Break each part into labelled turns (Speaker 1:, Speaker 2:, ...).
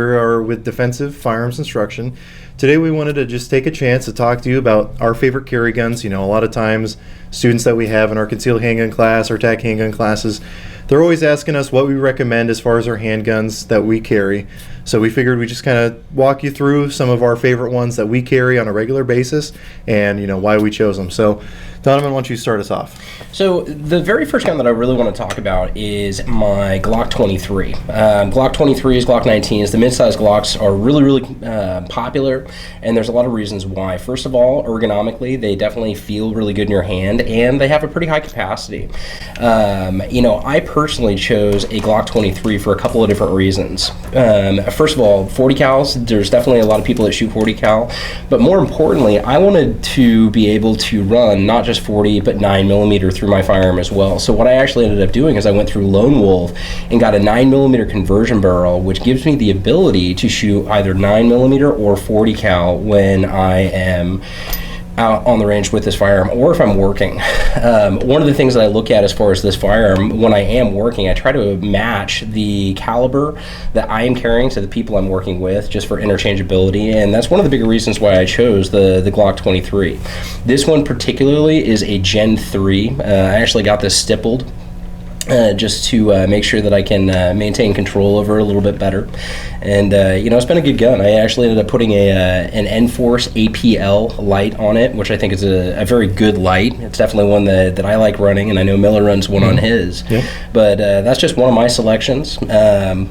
Speaker 1: We are with Defensive Firearms Instruction. Today we wanted to just take a chance to talk to you about our favorite carry guns. You know, a lot of times students that we have in our concealed handgun class or TAC handgun classes, they're always asking us what we recommend as far as our handguns that we carry. So we figured we'd just kind of walk you through some of our favorite ones that we carry on a regular basis and, you know, why we chose them. So Donovan, why don't you start us off? So
Speaker 2: the very first gun that I really want to talk about is my Glock 23. Glock 23s, Glock 19s, the mid-size Glocks are really popular, and there's a lot of reasons why. First of all, ergonomically, they definitely feel really good in your hand, and they have a pretty high capacity. You know, I personally chose a Glock 23 for a couple of different reasons. First of all, 40 cals, there's definitely a lot of people that shoot 40 cal, but more importantly, I wanted to be able to run not just 40 but 9mm through my firearm as well. So what I actually ended up doing is I went through Lone Wolf and got a 9mm conversion barrel, which gives me the ability to shoot either 9mm or 40 cal when I am out on the range with this firearm, or if I'm working. One of the things that I look at as far as this firearm, when I am working, I try to match the caliber that I am carrying to the people I'm working with, just for interchangeability, and that's one of the bigger reasons why I chose the Glock 23. This one particularly is a Gen 3. I actually got this stippled just to make sure that I can maintain control over it a little bit better. And you know, it's been a good gun. I actually ended up putting an N-Force APL light on it, which I think is a very good light. It's definitely one that I like running, and I know Miller runs one on his. Yeah. But that's just one of my selections. Miller,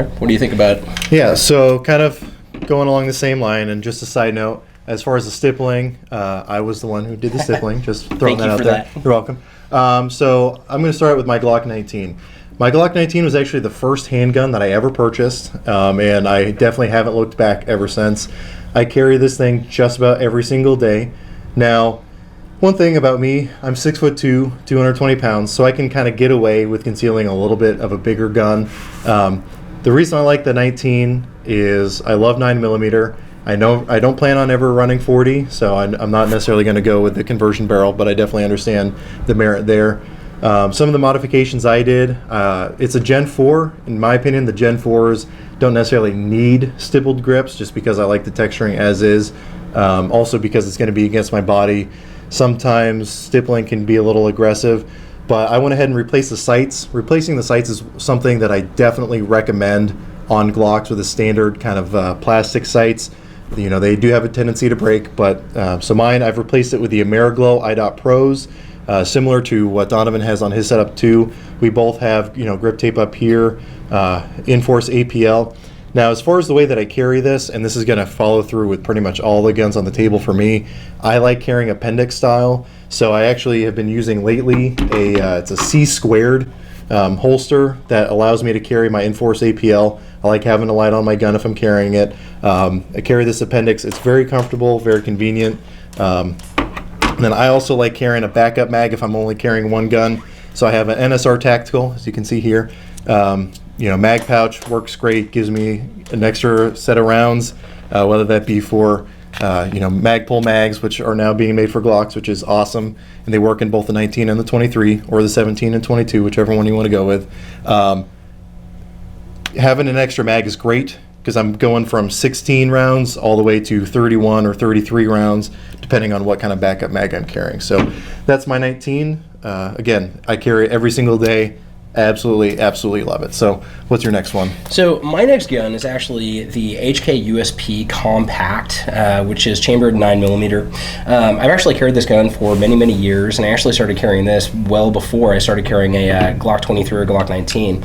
Speaker 2: what do you think about it?
Speaker 1: Yeah, so kind of going along the same line, and just a side note, as far as the stippling, I was the one who did the stippling. Just throwing that out there. You're welcome. So I'm going to start with my Glock 19. My Glock 19 was actually the first handgun that I ever purchased, and I definitely haven't looked back ever since. I carry this thing just about every single day. Now, one thing about me, I'm 6'2", 220 pounds, so I can kind of get away with concealing a little bit of a bigger gun. The reason I like the 19 is I love 9mm. I know I don't plan on ever running 40, so I'm not necessarily going to go with the conversion barrel, but I definitely understand the merit there. Some of the modifications I did, it's a Gen 4. In my opinion, the Gen 4s don't necessarily need stippled grips, just because I like the texturing as is. Also because it's going to be against my body. Sometimes stippling can be a little aggressive, but I went ahead and replaced the sights. Replacing the sights is something that I definitely recommend on Glocks with a standard kind of plastic sights. You know, they do have a tendency to break, but so mine, I've replaced it with the Ameriglow iDot Pros, similar to what Donovan has on his setup too. We both have, you know, grip tape up here, N-Force APL. Now, as far as the way that I carry this, and this is going to follow through with pretty much all the guns on the table for me, I like carrying appendix style. So I actually have been using lately it's a C-squared holster that allows me to carry my N-Force APL. I like having a light on my gun if I'm carrying it. I carry this appendix. It's very comfortable, very convenient. And then I also like carrying a backup mag if I'm only carrying one gun. So I have an NSR Tactical, as you can see here. You know, mag pouch works great, gives me an extra set of rounds, whether that be for you know, Magpul mags, which are now being made for Glocks, which is awesome, and they work in both the 19 and the 23, or the 17 and 22, whichever one you want to go with. Having an extra mag is great, because I'm going from 16 rounds all the way to 31 or 33 rounds, depending on what kind of backup mag I'm carrying. So that's my 19. Again, I carry it every single day. Absolutely love it. So what's your next one?
Speaker 2: So my next gun is actually the HK USP Compact, which is chambered 9mm. I've actually carried this gun for many years, and I actually started carrying this well before I started carrying a Glock 23 or Glock 19.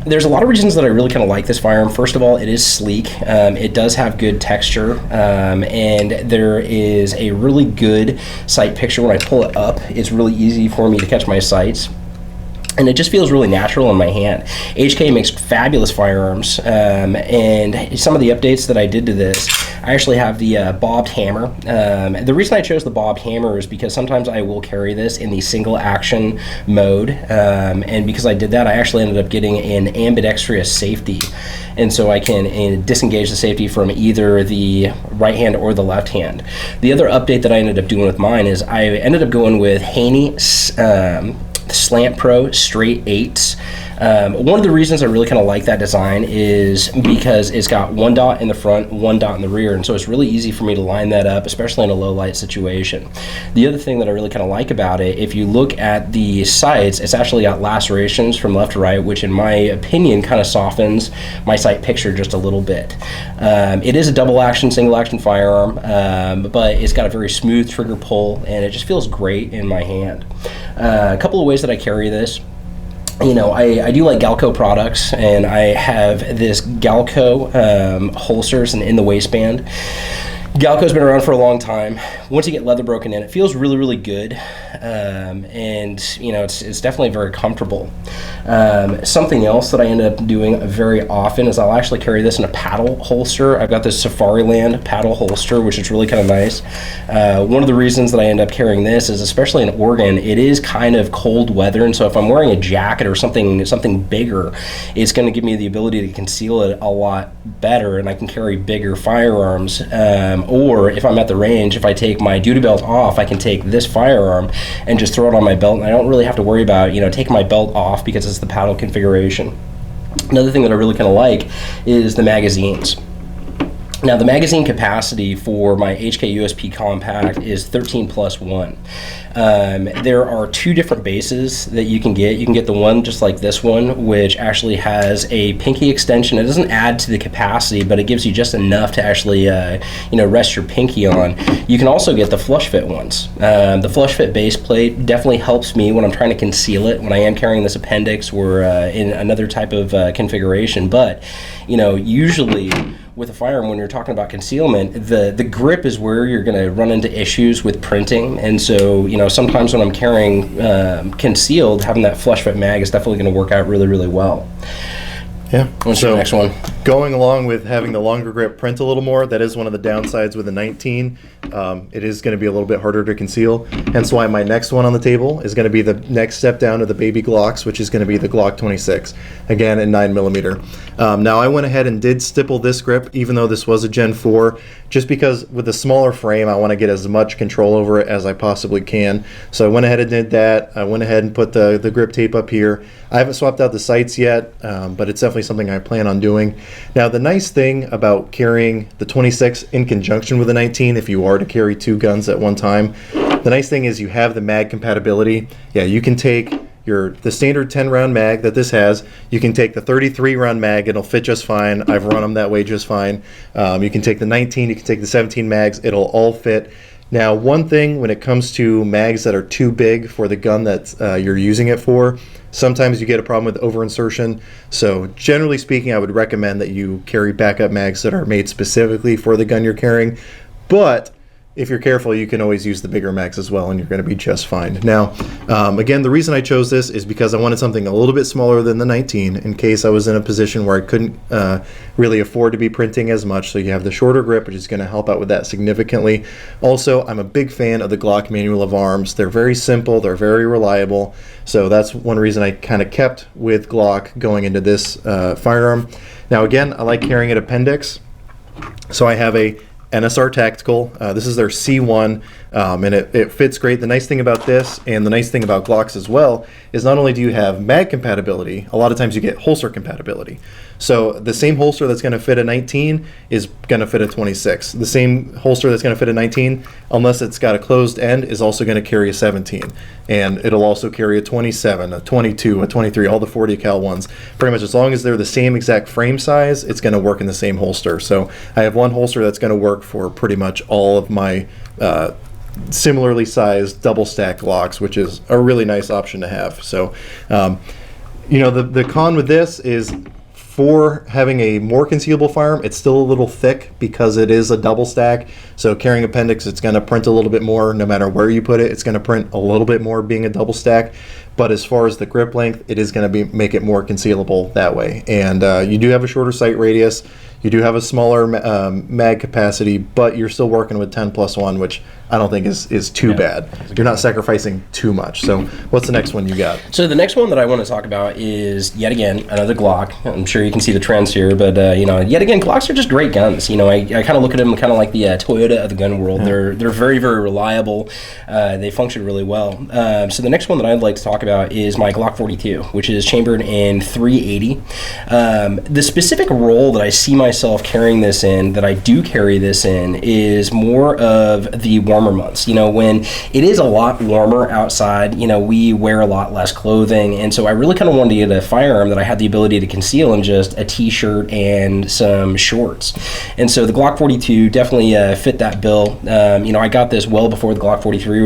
Speaker 2: There's a lot of reasons that I really kind of like this firearm. First of all, it is sleek. It does have good texture, and there is a really good sight picture. When I pull it up, it's really easy for me to catch my sights. And it just feels really natural in my hand. HK makes fabulous firearms, and some of the updates that I did to this, I actually have the bobbed hammer. The reason I chose the bobbed hammer is because sometimes I will carry this in the single action mode, and because I did that, I actually ended up getting an ambidextrous safety, and so I can disengage the safety from either the right hand or the left hand. The other update that I ended up doing with mine is I ended up going with Haney Slant Pro straight 8s. One of the reasons I really kind of like that design is because it's got one dot in the front, one dot in the rear, and so it's really easy for me to line that up, especially in a low light situation. The other thing that I really kind of like about it, if you look at the sights, it's actually got lacerations from left to right, which in my opinion kind of softens my sight picture just a little bit. It is a double action, single action firearm, but it's got a very smooth trigger pull, and it just feels great in my hand. A couple of ways that I carry this. You know, I do like Galco products, and I have this Galco holsters and in the waistband. Galco's been around for a long time. Once you get leather broken in, it feels really, really good, and you know, it's definitely very comfortable. Something else that I end up doing very often is I'll actually carry this in a paddle holster. I've got this Safariland paddle holster, which is really kind of nice. One of the reasons that I end up carrying this is, especially in Oregon, it is kind of cold weather, and so if I'm wearing a jacket or something bigger, it's going to give me the ability to conceal it a lot better, and I can carry bigger firearms. Or if I'm at the range, if I take my duty belt off, I can take this firearm and just throw it on my belt, and I don't really have to worry about, you know, taking my belt off because it's the paddle configuration. Another thing that I really kind of like is the magazines. Now, the magazine capacity for my HK USP Compact is 13+1. There are two different bases that you can get. You can get the one just like this one, which actually has a pinky extension. It doesn't add to the capacity, but it gives you just enough to actually, rest your pinky on. You can also get the flush fit ones. The flush fit base plate definitely helps me when I'm trying to conceal it, when I am carrying this appendix or in another type of configuration. But, you know, usually with a firearm, when you're talking about concealment, the grip is where you're going to run into issues with printing, and so, you know, sometimes when I'm carrying concealed, having that flush fit mag is definitely going to work out really, really well.
Speaker 1: Yeah.
Speaker 2: What's the next one?
Speaker 1: Going along with having the longer grip print a little more, that is one of the downsides with the 19. It is going to be a little bit harder to conceal. Hence why my next one on the table is going to be the next step down to the baby Glocks, which is going to be the Glock 26, again in 9mm. Now I went ahead and did stipple this grip, even though this was a Gen 4, just because with a smaller frame, I want to get as much control over it as I possibly can. So I went ahead and did that. I went ahead and put the grip tape up here. I haven't swapped out the sights yet, but it's definitely something I plan on doing. Now, the nice thing about carrying the 26 in conjunction with the 19, if you are to carry two guns at one time, the nice thing is you have the mag compatibility. Yeah, you can take the standard 10-round mag that this has. You can take the 33-round mag, it'll fit just fine. I've run them that way just fine. You can take the 19, you can take the 17 mags, it'll all fit. Now, one thing when it comes to mags that are too big for the gun that you're using it for, sometimes you get a problem with over-insertion. So generally speaking, I would recommend that you carry backup mags that are made specifically for the gun you're carrying. But if you're careful, you can always use the bigger mags as well, and you're going to be just fine. Now, again, the reason I chose this is because I wanted something a little bit smaller than the 19 in case I was in a position where I couldn't really afford to be printing as much. So you have the shorter grip, which is going to help out with that significantly. Also, I'm a big fan of the Glock manual of arms. They're very simple, they're very reliable. So that's one reason I kind of kept with Glock going into this firearm. Now, again, I like carrying an appendix. So I have a NSR Tactical. This is their C1, and it fits great. The nice thing about this, and the nice thing about Glocks as well, is not only do you have mag compatibility, a lot of times you get holster compatibility. So the same holster that's going to fit a 19 is going to fit a 26. The same holster that's going to fit a 19, unless it's got a closed end, is also going to carry a 17. And it'll also carry a 27, a 22, a 23, all the 40 cal ones. Pretty much as long as they're the same exact frame size, it's going to work in the same holster. So I have one holster that's going to work for pretty much all of my similarly sized double stack Glocks, which is a really nice option to have. So, the con with this is, for having a more concealable firearm, it's still a little thick because it is a double stack. So carrying appendix, it's going to print a little bit more no matter where you put it. It's going to print a little bit more being a double stack. But as far as the grip length, it is going to make it more concealable that way. And you do have a shorter sight radius. You do have a smaller mag capacity, but you're still working with 10+1, which I don't think is too bad. You're not sacrificing too much. So what's the next one you got?
Speaker 2: So the next one that I want to talk about is, yet again, another Glock. I'm sure you can see the trends here, but yet again, Glocks are just great guns. I kind of look at them kind of like the Toyota of the gun world. They're very, very reliable. They function really well. So the next one that I'd like to talk about is my Glock 42, which is chambered in .380. The specific role that I see myself carrying this in, that I do carry this in, is more of the warmer months. When it is a lot warmer outside, we wear a lot less clothing, and so I really kind of wanted to get a firearm that I had the ability to conceal in just a t-shirt and some shorts. And so the Glock 42 definitely fit that bill. I got this well before the Glock 43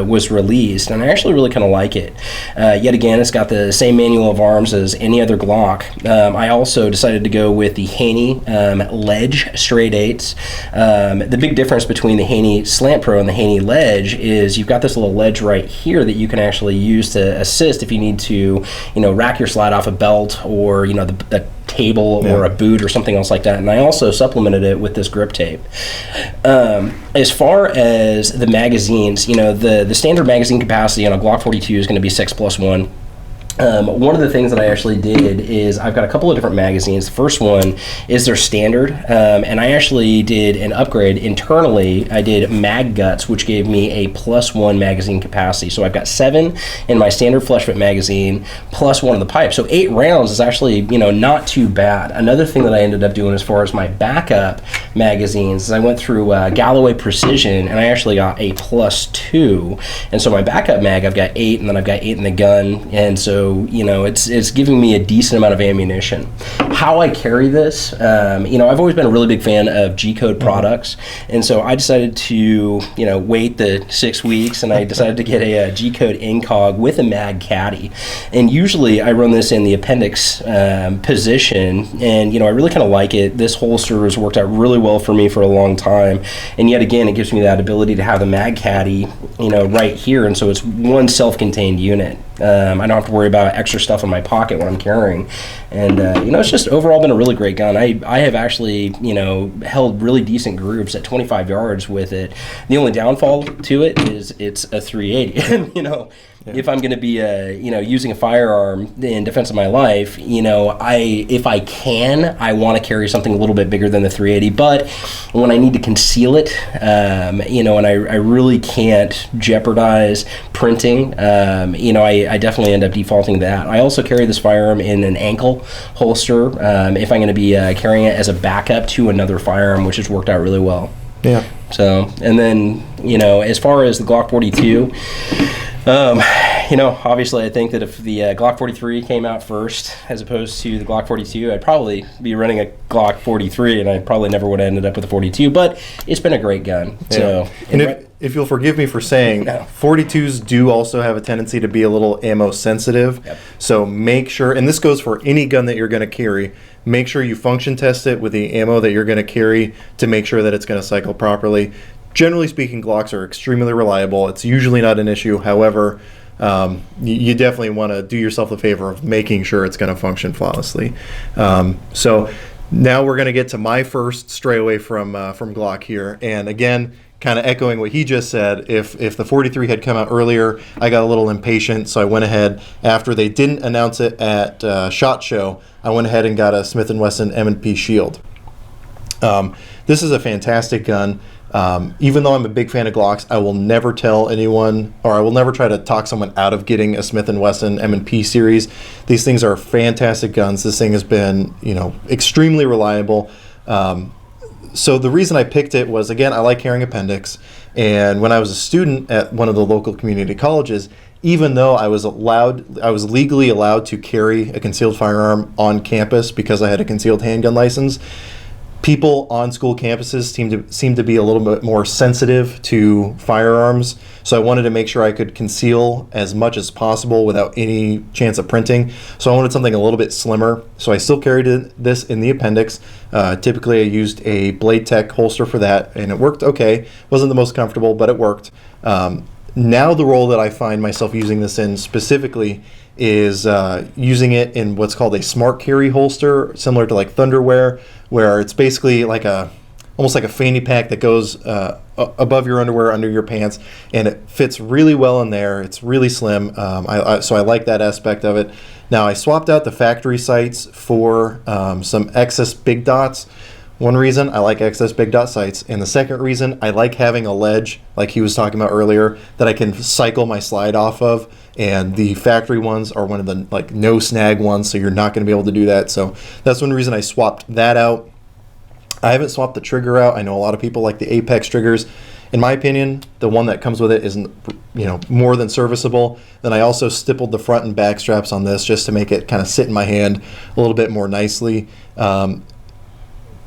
Speaker 2: was released, and I actually really kind of like it. Yet again, it's got the same manual of arms as any other Glock. I also decided to go with the Haney Ledge straight 8s. The big difference between the Haney Slant Pro and the Haney Ledge is you've got this little ledge right here that you can actually use to assist if you need to, rack your slide off a belt or, the table or a boot or something else like that. And I also supplemented it with this grip tape. As far as the magazines, the standard magazine capacity on a Glock 42 is going to be 6+1. One of the things that I actually did is I've got a couple of different magazines. The first one is their standard, and I actually did an upgrade internally. I did mag guts, which gave me a +1 magazine capacity. So I've got 7 in my standard flush fit magazine plus 1 in the pipe. So 8 rounds is actually, not too bad. Another thing that I ended up doing as far as my backup magazines is I went through Galloway Precision, and I actually got a +2. And so my backup mag, I've got 8, and then I've got 8 in the gun, and so it's giving me a decent amount of ammunition. How I carry this, I've always been a really big fan of G-code products, and so I decided to wait the 6 weeks, and I decided to get a G-code incog with a mag caddy. And usually I run this in the appendix position, and I really kind of like it. This holster has worked out really well for me for a long time, and yet again it gives me that ability to have the mag caddy right here, and so it's one self-contained unit. I don't have to worry about extra stuff in my pocket when I'm carrying, and it's just overall been a really great gun. I have actually held really decent groups at 25 yards with it. The only downfall to it is it's a .380. If I'm going to be using a firearm in defense of my life, if I can, I want to carry something a little bit bigger than the .380. But when I need to conceal it, and I really can't jeopardize printing, I definitely end up defaulting to that. I also carry this firearm in an ankle holster if I'm going to be carrying it as a backup to another firearm, which has worked out really well.
Speaker 1: Yeah.
Speaker 2: So, and then as far as the Glock 42. Obviously I think that if the Glock 43 came out first as opposed to the Glock 42, I'd probably be running a Glock 43, and I probably never would have ended up with a 42, but it's been a great gun.
Speaker 1: Yeah.
Speaker 2: So,
Speaker 1: and if you'll forgive me for saying, 42s do also have a tendency to be a little ammo sensitive.
Speaker 2: Yep.
Speaker 1: So make sure, and this goes for any gun that you're going to carry, make sure you function test it with the ammo that you're going to carry to make sure that it's going to cycle properly. Generally speaking, Glocks are extremely reliable. It's usually not an issue. However, you definitely want to do yourself the favor of making sure it's going to function flawlessly. So now we're going to get to my first stray away from Glock here. And again, kind of echoing what he just said, if the 43 had come out earlier, I got a little impatient, so I went ahead, after they didn't announce it at SHOT Show, I went ahead and got a Smith & Wesson M&P Shield. This is a fantastic gun. Even though I'm a big fan of Glocks, I will never tell anyone, or I will never try to talk someone out of getting a Smith & Wesson M&P series. These things are fantastic guns. This thing has been, extremely reliable. So the reason I picked it was, again, I like carrying appendix, and when I was a student at one of the local community colleges, even though I was legally allowed to carry a concealed firearm on campus because I had a concealed handgun license, people on school campuses seem to be a little bit more sensitive to firearms, so I wanted to make sure I could conceal as much as possible without any chance of printing. So I wanted something a little bit slimmer. So I still carried this in the appendix. Typically I used a Blade Tech holster for that, and it worked okay. Wasn't the most comfortable, but it worked. Now the role that I find myself using this in specifically is using it in what's called a smart carry holster, similar to like Thunderwear, where it's basically like almost like a fanny pack that goes above your underwear, under your pants, and it fits really well in there. It's really slim, so I like that aspect of it. Now I swapped out the factory sights for some excess big dots. One reason I like excess big dot sights, and the second reason I like having a ledge, like he was talking about earlier, that I can cycle my slide off of. And the factory ones are one of the like no snag ones, so you're not going to be able to do that. So that's one reason I swapped that out. I haven't swapped the trigger out. I know a lot of people like the Apex triggers. In my opinion, the one that comes with it is, more than serviceable. Then I also stippled the front and back straps on this just to make it kind of sit in my hand a little bit more nicely.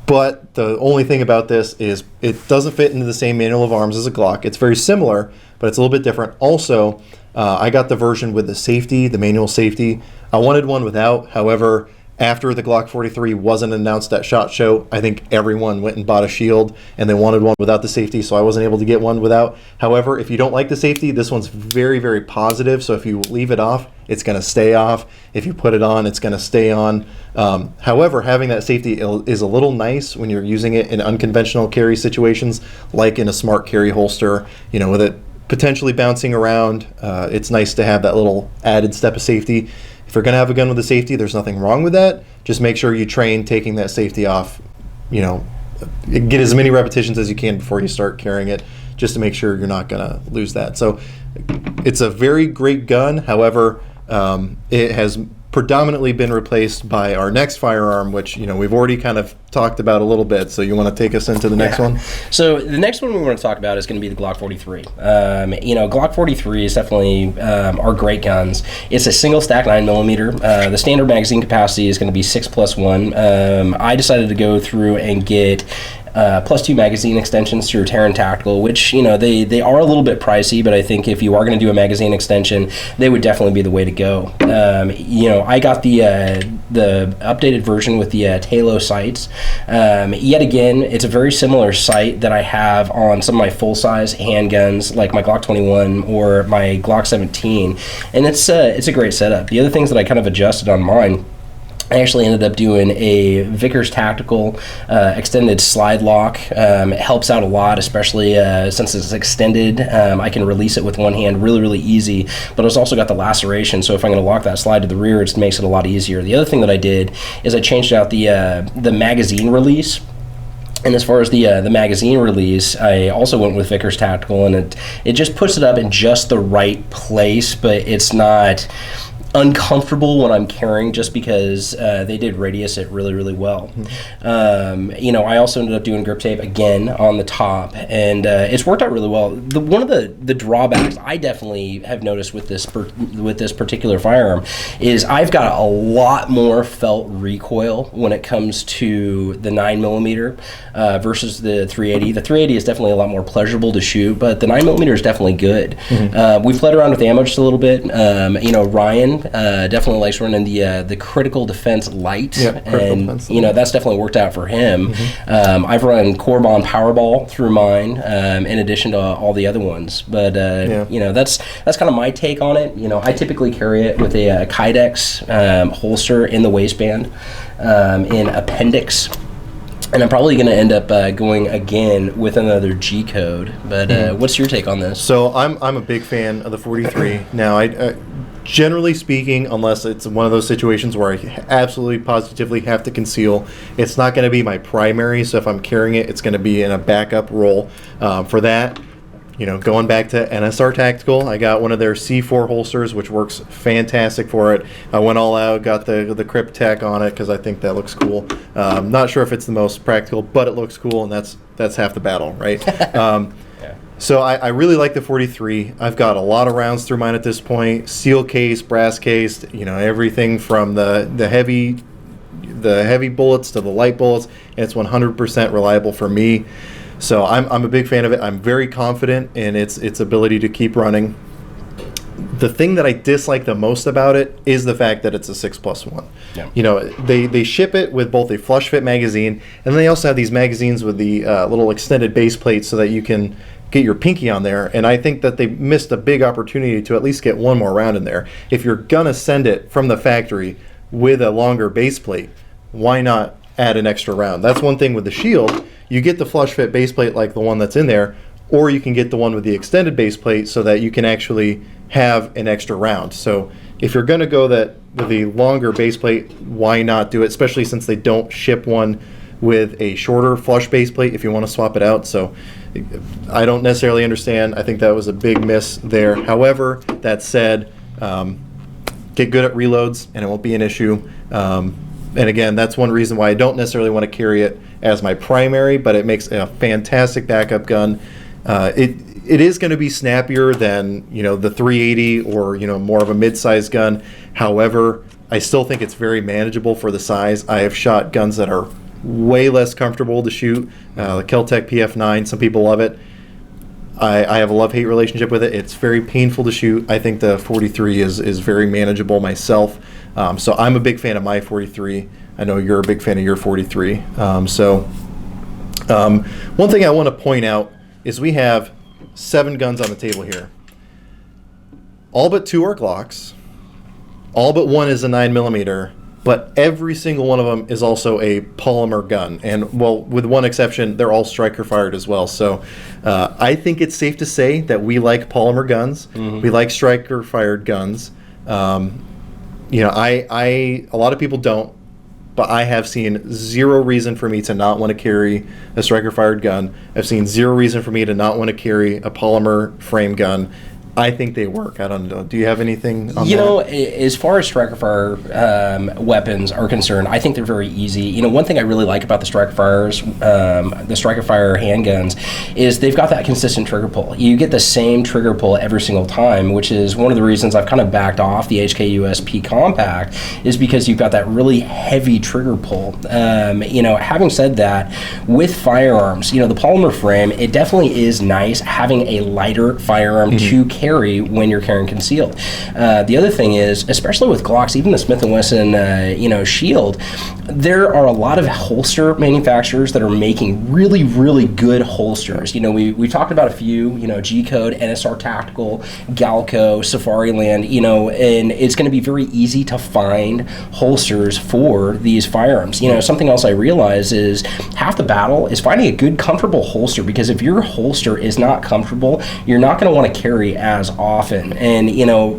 Speaker 1: But the only thing about this is it doesn't fit into the same manual of arms as a Glock. It's very similar, but it's a little bit different. Also, I got the version with the safety, the manual safety. I wanted one without. However, after the Glock 43 wasn't announced at SHOT Show, I think everyone went and bought a Shield, and they wanted one without the safety, so I wasn't able to get one without. However, if you don't like the safety, this one's very, very positive, so if you leave it off, it's going to stay off. If you put it on, it's going to stay on. However, having that safety is a little nice when you're using it in unconventional carry situations, like in a smart carry holster, with it potentially bouncing around. It's nice to have that little added step of safety. If you're going to have a gun with a safety, there's nothing wrong with that. Just make sure you train taking that safety off. Get as many repetitions as you can before you start carrying it, just to make sure you're not going to lose that. So it's a very great gun. However, it has predominantly been replaced by our next firearm, which we've already kind of talked about a little bit. So you want to take us into the next one?
Speaker 2: So the next one we want to talk about is going to be the Glock 43. Glock 43 is definitely our great guns. It's a single stack 9mm. The standard magazine capacity is going to be 6+1. I decided to go through and get +2 magazine extensions through Terran Tactical, which they are a little bit pricey, but I think if you are going to do a magazine extension, they would definitely be the way to go. I got the updated version with the Talo sights. Yet again, it's a very similar sight that I have on some of my full-size handguns, like my Glock 21 or my Glock 17, and it's a great setup. The other things that I kind of adjusted on mine, I actually ended up doing a Vickers Tactical extended slide lock. It helps out a lot, especially since it's extended. I can release it with one hand really, really easy, but it's also got the laceration, so if I'm going to lock that slide to the rear, it makes it a lot easier. The other thing that I did is I changed out the magazine release. And as far as the magazine release, I also went with Vickers Tactical, and it just puts it up in just the right place, but it's not uncomfortable when I'm carrying, just because they did radius it really, really well. I also ended up doing grip tape again on the top, and it's worked out really well. One of the drawbacks I definitely have noticed with this particular firearm is I've got a lot more felt recoil when it comes to the 9mm versus the 380. The 380 is definitely a lot more pleasurable to shoot, but the 9mm is definitely good. We've played around with ammo just a little bit. Ryan definitely likes running the critical defense light, and that's definitely worked out for him. I've run Corbon Powerball through mine, in addition to all the other ones. But that's kind of my take on it. I typically carry it with a Kydex holster in the waistband, in appendix. And I'm probably going to end up going again with another G code. But what's your take on this?
Speaker 1: So I'm a big fan of the 43. Now, I generally speaking, unless it's one of those situations where I absolutely positively have to conceal, it's not going to be my primary. So if I'm carrying it, it's going to be in a backup role. For that, going back to NSR Tactical, I got one of their C4 holsters, which works fantastic for it. I went all out, got the Crypt Tech on it because I think that looks cool. Not sure if it's the most practical, but it looks cool, and that's half the battle, right? So I really like the 43. I've got a lot of rounds through mine at this point. Steel case, brass cased, everything from the heavy bullets to the light bullets, and it's 100% reliable for me. So I'm a big fan of it. I'm very confident in its ability to keep running. The thing that I dislike the most about it is the fact that it's a 6+1. Yeah. They ship it with both a flush fit magazine, and they also have these magazines with the little extended base plate so that you can get your pinky on there, and I think that they missed a big opportunity to at least get one more round in there. If you're gonna send it from the factory with a longer base plate, why not add an extra round? That's one thing with the Shield. You get the flush fit base plate like the one that's in there, or you can get the one with the extended base plate so that you can actually have an extra round. So if you're gonna go that with the longer base plate, why not do it, especially since they don't ship one with a shorter flush base plate if you want to swap it out. So I don't necessarily understand. I think that was a big miss there. However, that said, get good at reloads and it won't be an issue. And again, that's one reason why I don't necessarily want to carry it as my primary, but it makes a fantastic backup gun. It is going to be snappier than, the 380 or, more of a mid-sized gun. However, I still think it's very manageable for the size. I have shot guns that are way less comfortable to shoot. The Kel-Tec PF9, some people love it. I have a love-hate relationship with it. It's very painful to shoot. I think the 43 is very manageable myself. So I'm a big fan of my 43. I know you're a big fan of your 43. One thing I want to point out is we have 7 guns on the table here. All but 2 are Glocks. All but 1 is a 9mm. But every single one of them is also a polymer gun. And, well, with one exception, they're all striker fired as well. So I think it's safe to say that we like polymer guns. Mm-hmm. We like striker fired guns. A lot of people don't, but I have seen zero reason for me to not want to carry a striker fired gun. I've seen zero reason for me to not want to carry a polymer frame gun. I think they work. I don't know. Do you have anything on that?
Speaker 2: As far as striker fire weapons are concerned, I think they're very easy. One thing I really like about the striker fire handguns is they've got that consistent trigger pull. You get the same trigger pull every single time, which is one of the reasons I've kind of backed off the HK-USP Compact, is because you've got that really heavy trigger pull. Having said that, with firearms, the polymer frame, it definitely is nice having a lighter firearm to carry when you're carrying concealed. The other thing is, especially with Glocks, even the Smith & Wesson, Shield, there are a lot of holster manufacturers that are making really, really good holsters. We talked about a few, G-Code, NSR Tactical, Galco, Safariland, and it's going to be very easy to find holsters for these firearms. Something else I realize is half the battle is finding a good, comfortable holster, because if your holster is not comfortable, you're not going to want to carry as often. And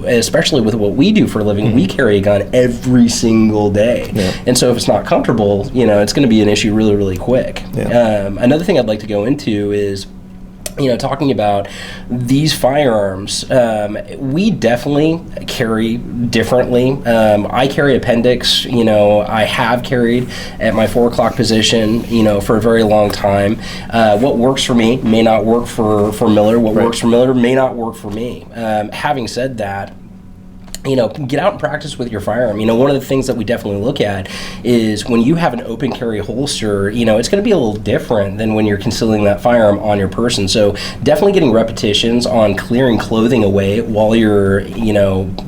Speaker 2: especially with what we do for a living, we carry a gun every single day. Yeah. And so if it's not comfortable, it's going to be an issue really, really quick. Yeah. Another thing I'd like to go into is talking about these firearms, we definitely carry differently. I carry appendix, I have carried at my 4 o'clock position, for a very long time. What works for me may not work for Miller. What works for Miller may not work for me. Having said that, get out and practice with your firearm. One of the things that we definitely look at is when you have an open carry holster, it's going to be a little different than when you're concealing that firearm on your person. So definitely getting repetitions on clearing clothing away while you're,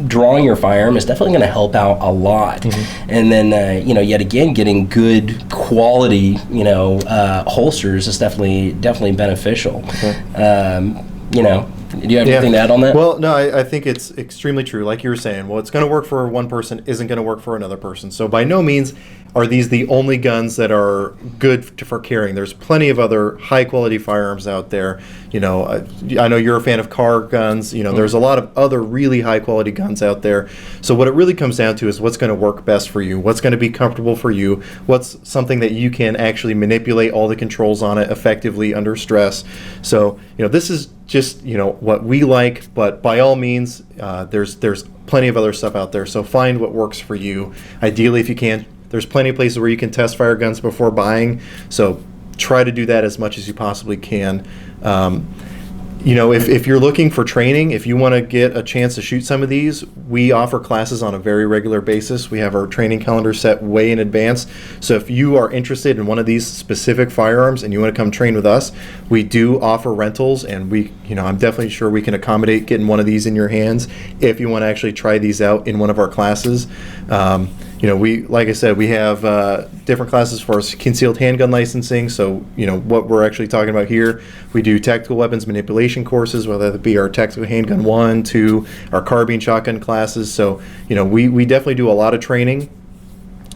Speaker 2: drawing your firearm is definitely going to help out a lot. Mm-hmm. And then, yet again, getting good quality, holsters is definitely beneficial. Okay. Do you have anything to add on that?
Speaker 1: Well, no, I think it's extremely true. Like you were saying, what's going to work for one person isn't going to work for another person. So by no means are these the only guns that are good for carrying. There's plenty of other high-quality firearms out there. I know you're a fan of car guns. There's a lot of other really high-quality guns out there. So what it really comes down to is what's going to work best for you, what's going to be comfortable for you, what's something that you can actually manipulate all the controls on it effectively under stress. So, this is just, what we like, but by all means, there's plenty of other stuff out there. So find what works for you. Ideally, if you can, there's plenty of places where you can test fire guns before buying. So try to do that as much as you possibly can. If you're looking for training, if you want to get a chance to shoot some of these, we offer classes on a very regular basis. We have our training calendar set way in advance. So if you are interested in one of these specific firearms and you want to come train with us, we do offer rentals, and I'm definitely sure we can accommodate getting one of these in your hands if you want to actually try these out in one of our classes. we, like I said, we have different classes for concealed handgun licensing. So, what we're actually talking about here, we do tactical weapons manipulation courses, whether that be our tactical handgun 1, 2, our carbine shotgun classes. So, we definitely do a lot of training.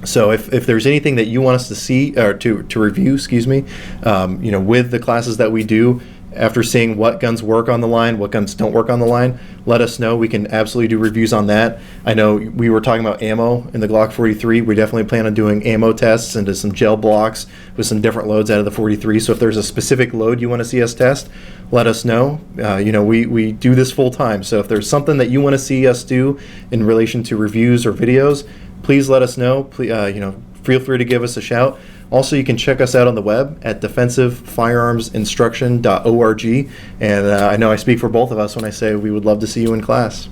Speaker 1: So if there's anything that you want us to see or to review, with the classes that we do, after seeing what guns work on the line, what guns don't work on the line, let us know. We can absolutely do reviews on that. I know we were talking about ammo in the Glock 43. We definitely plan on doing ammo tests into some gel blocks with some different loads out of the 43. So if there's a specific load you want to see us test, let us know. We do this full time. So if there's something that you want to see us do in relation to reviews or videos, please let us know. Please, feel free to give us a shout. Also, you can check us out on the web at defensivefirearmsinstruction.org. And I know I speak for both of us when I say we would love to see you in class.